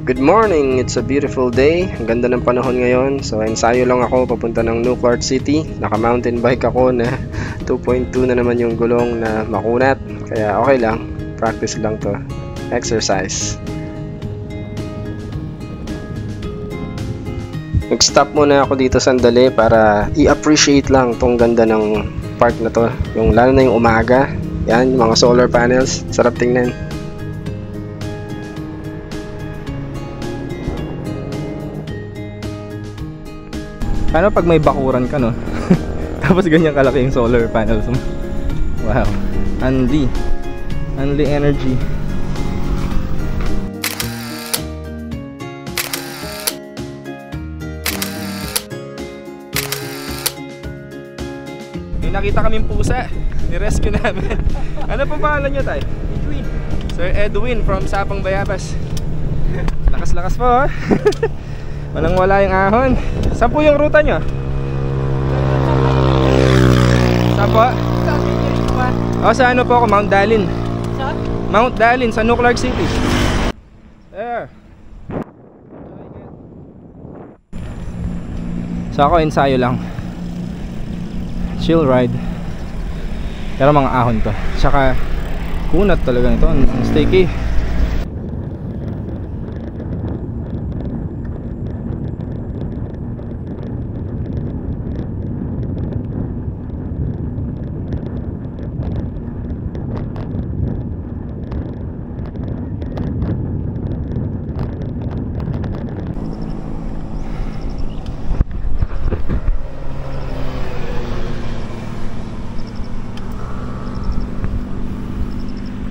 Good morning! It's a beautiful day. Ang ganda ng panahon ngayon. So, ensayo lang ako papunta ng Newport City. Naka-mountain bike ako na 2.2 na naman yung gulong na makunat. Kaya okay lang. Practice lang to. Exercise. Nag-stop muna ako dito sandali para i-appreciate lang tong ganda ng park na to. Yung lalo na yung umaga. Yan, yung mga solar panels. Sarap tingnan. Paano pag may bakuran ka, no? Tapos ganyan kalaki yung solar panels mo. Wow. Unli energy. May nakita kaming pusa. Ni-rescue namin. Ano pa pangalan nyo tayo? Edwin. Sir Edwin from Sapang Bayabas. Lakas-lakas po, ha? Walang wala yung ahon. Saan po yung ruta nyo? Saan po? Sa ano po ako? Mount Dalin. Mount Dalin sa Clark City. There. So ako ensayo lang. Chill ride. Pero mga ahon to. Tsaka kunat talaga nito. Sticky.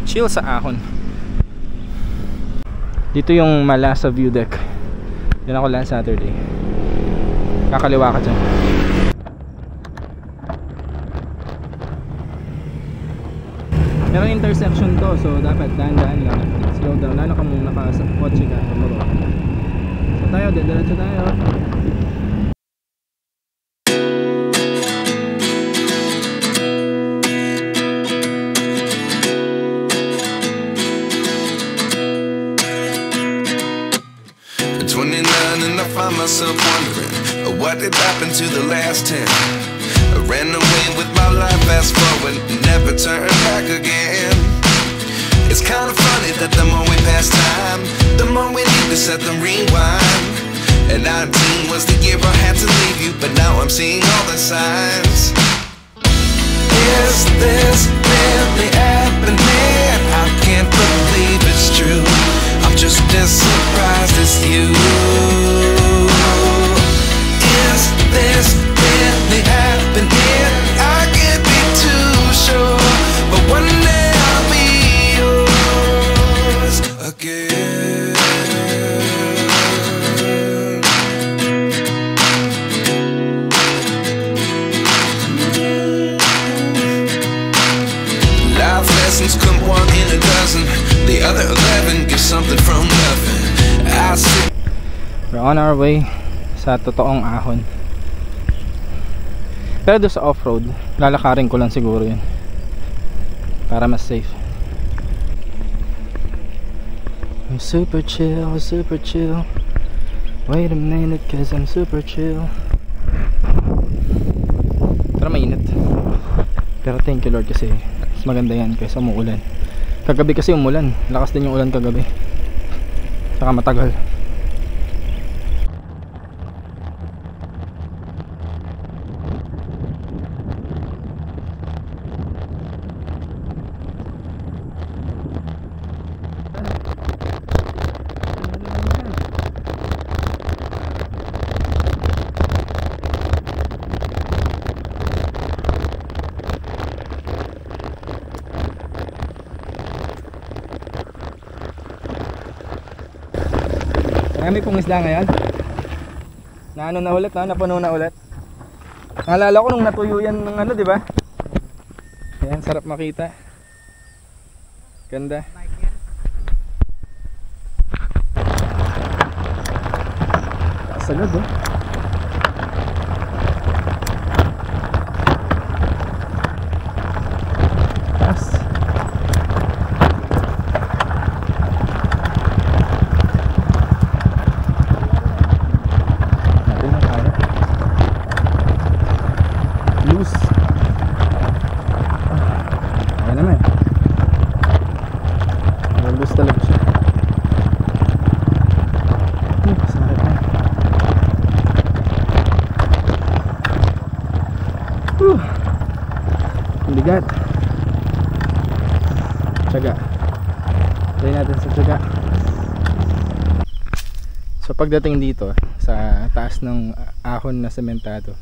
Chill sa ahon. Dito yung Malasa View Deck. Yan ako last Saturday. Kakaliwa ka dyan. Merong intersection to, so dapat dahan-dahan lang. Slow down, lalo ka mong nakasakotse ka. So tayo, diretso tayo. Myself wondering what did happen to the last 10. I ran away with my life, fast forward, never turn back again. It's kind of funny that the more we pass time, the more we need to set them rewind. And 19 was the year I had to leave you, but now I'm seeing all the signs. Is this really happening? I can't believe it's true. I'm just as surprised as you. Is this really happening? I can't be too sure, but one day I'll be yours again. Life lessons come one in a dozen. The other 11 give something from nothing. I see. We're on our way sa totoong ahon. Pero doon sa off-road, lalakarin ko lang siguro yun para mas safe. I'm super chill, super chill. Wait a minute, cause I'm super chill. Pero mainit. Pero thank you Lord kasi mas maganda yan kaysa umuulan. Kagabi kasi umulan, lakas din yung ulan kagabi. Saka matagal. Marami pong isda ngayon. Na ano na ulit, ha? Napuno na ulit. Naalala ko nung natuyo yan ng ano, di ba? Ayan, sarap makita. Ganda. Sagad, oh. pagdating dito sa taas ng ahon na sementado,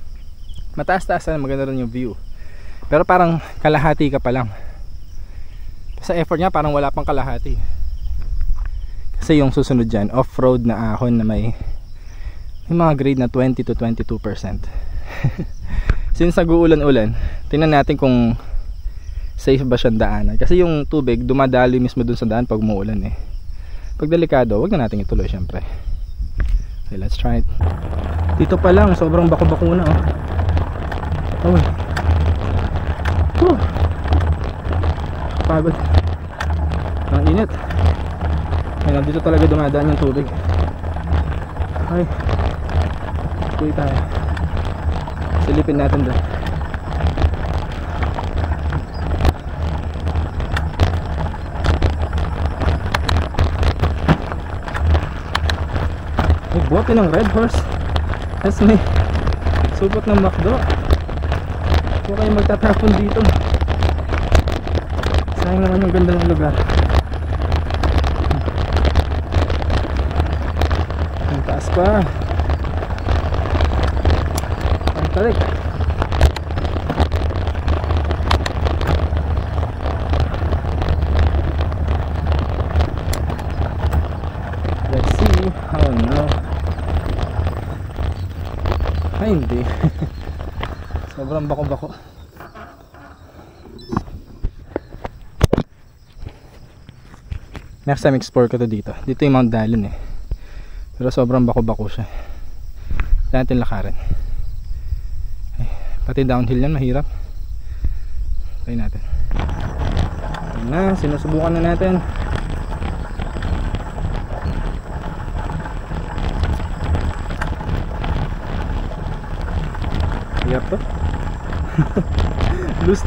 mataas-taas na, maganda rin yung view. Pero parang kalahati ka pa lang. Sa effort niya parang wala pang kalahati. Kasi yung susunod dyan, off-road na ahon na may mga grade na 20 to 22%. Since nag-uulan-ulan, tingnan natin kung safe ba siyang daanan. Kasi yung tubig dumadali mismo dun sa daan pag umuulan eh. Pag delikado, wag na natin ituloy syempre. Okay, let's try it. Dito pa lang, sobrang bako-bako na oh. Pagod. Ang init. Ayun, dito talaga dumadaan yung tubig. Ay, tuloy tayo. Silipin natin doon. May bote ng Red Horse. Tapos may supot ng McDo. Huwag kayong magtatapon dito. Sayang naman yung ganda ng lugar. Ang taas pa. Ang tarik. Let's see. Oh no. Ay hindi. Sobrang bako-bako. Next time explore ko to dito. Dito yung Mount Dallon eh. Pero sobrang bako-bako siya. Kaya natin lakarin. Ay, pati downhill yan mahirap. Try natin. Ayan na, sinusubukan na natin. Hirap to. Lose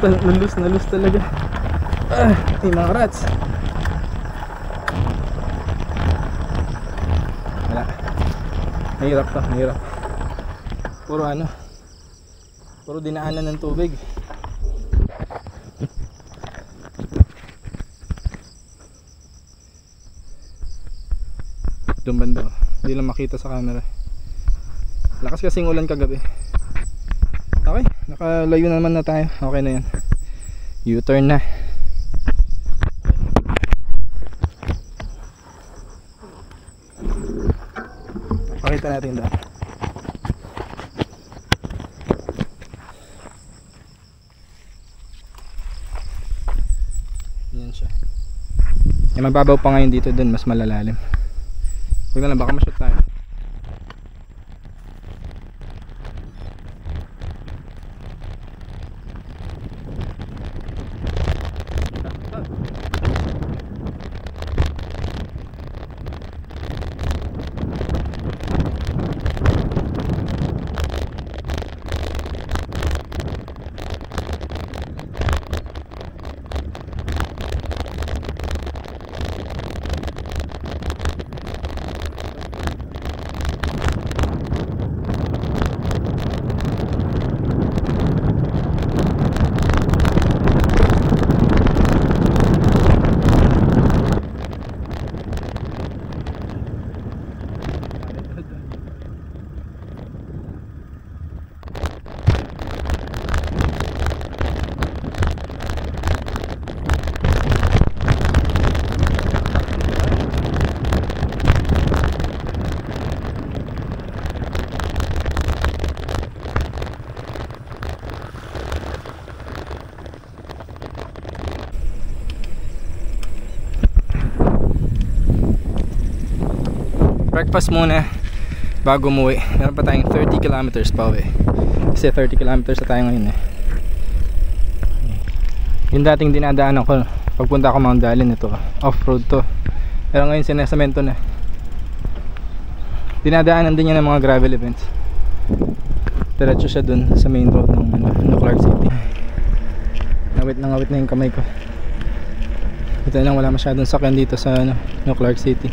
talaga. Ay mga rats. Wala. Mahirap to, mahirap. Puro dinaanan ng tubig. Doon banda, hindi lang makita sa camera. Lakas kasing ulan kagabi. Okay, nakalayo naman na tayo. Okay na yan. U-turn na. Pakita natin doon. Yan siya. Eh, mababaw pa ngayon dito, doon mas malalalim. Huwag na lang, baka ma-shoot tayo. Breakfast muna bago umuwi. Meron pa tayong 30 kilometers pa uwi. Kasi 30 kilometers na tayo ngayon eh. Yung dating dinadaanan ko pagpunta ko Mount Dallon, ito off-road to. Pero ngayon sinesemento na. Dinadaanan din yan ng mga gravel events. Diretso siya dun sa main road ng Clark City. Ngawit na yung kamay ko. Ito lang, wala masyadong sakyan dito sa Clark City.